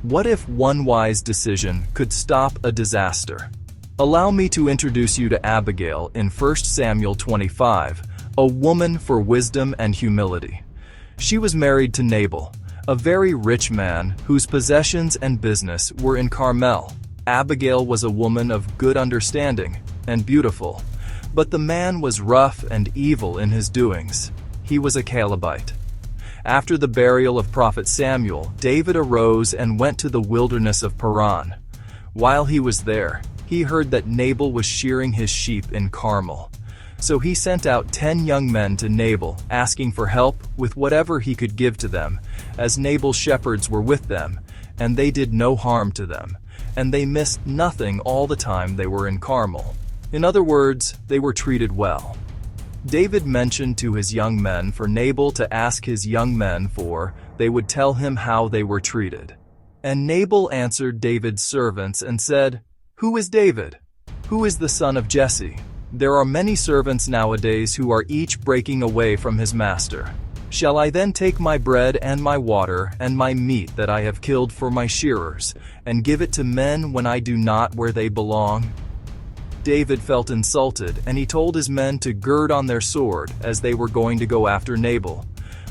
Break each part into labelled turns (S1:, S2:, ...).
S1: What if one wise decision could stop a disaster? Allow me to introduce you to Abigail in 1 Samuel 25, a woman for wisdom and humility. She was married to Nabal, a very rich man whose possessions and business were in Carmel. Abigail was a woman of good understanding and beautiful, but the man was rough and evil in his doings. He was a Calebite. After the burial of prophet Samuel, David arose and went to the wilderness of Paran. While he was there, he heard that Nabal was shearing his sheep in Carmel. So he sent out 10 young men to Nabal, asking for help with whatever he could give to them, as Nabal's shepherds were with them, and they did no harm to them, and they missed nothing all the time they were in Carmel. In other words, they were treated well. David mentioned to his young men for Nabal to ask his young men for, they would tell him how they were treated. And Nabal answered David's servants and said, "Who is David? Who is the son of Jesse? There are many servants nowadays who are each breaking away from his master. Shall I then take my bread and my water and my meat that I have killed for my shearers, and give it to men when I do not where they belong?" David felt insulted, and he told his men to gird on their sword as they were going to go after Nabal.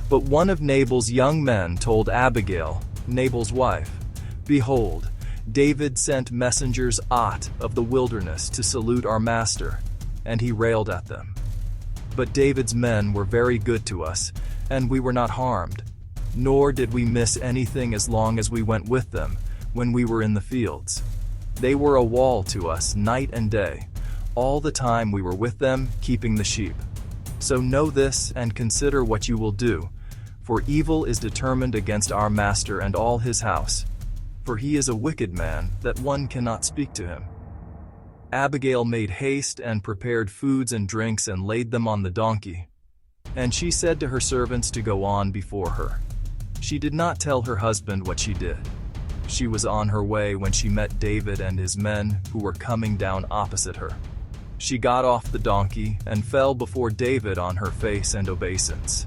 S1: But one of Nabal's young men told Abigail, Nabal's wife, "Behold, David sent messengers out of the wilderness to salute our master," and he railed at them. But David's men were very good to us, and we were not harmed, nor did we miss anything as long as we went with them when we were in the fields. They were a wall to us night and day, all the time we were with them, keeping the sheep. So know this and consider what you will do, for evil is determined against our master and all his house, for he is a wicked man that one cannot speak to him. Abigail made haste and prepared foods and drinks and laid them on the donkey. And she said to her servants to go on before her. She did not tell her husband what she did. She was on her way when she met David and his men who were coming down opposite her. She got off the donkey and fell before David on her face and obeisance.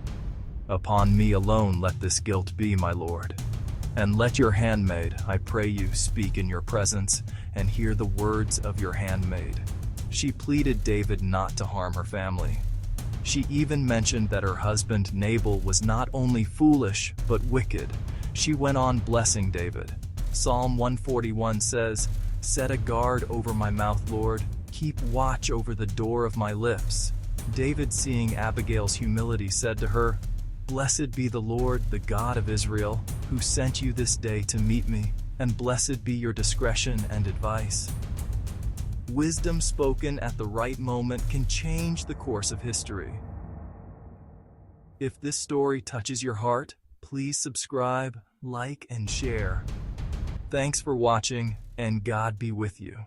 S1: "Upon me alone let this guilt be, my lord. And let your handmaid, I pray you, speak in your presence and hear the words of your handmaid." She pleaded David not to harm her family. She even mentioned that her husband Nabal was not only foolish but wicked. She went on blessing David. Psalm 141 says, "Set a guard over my mouth, Lord. Keep watch over the door of my lips." David, seeing Abigail's humility, said to her, "Blessed be the Lord, the God of Israel, who sent you this day to meet me, and blessed be your discretion and advice." Wisdom spoken at the right moment can change the course of history. If this story touches your heart, please subscribe, like, and share. Thanks for watching, and God be with you.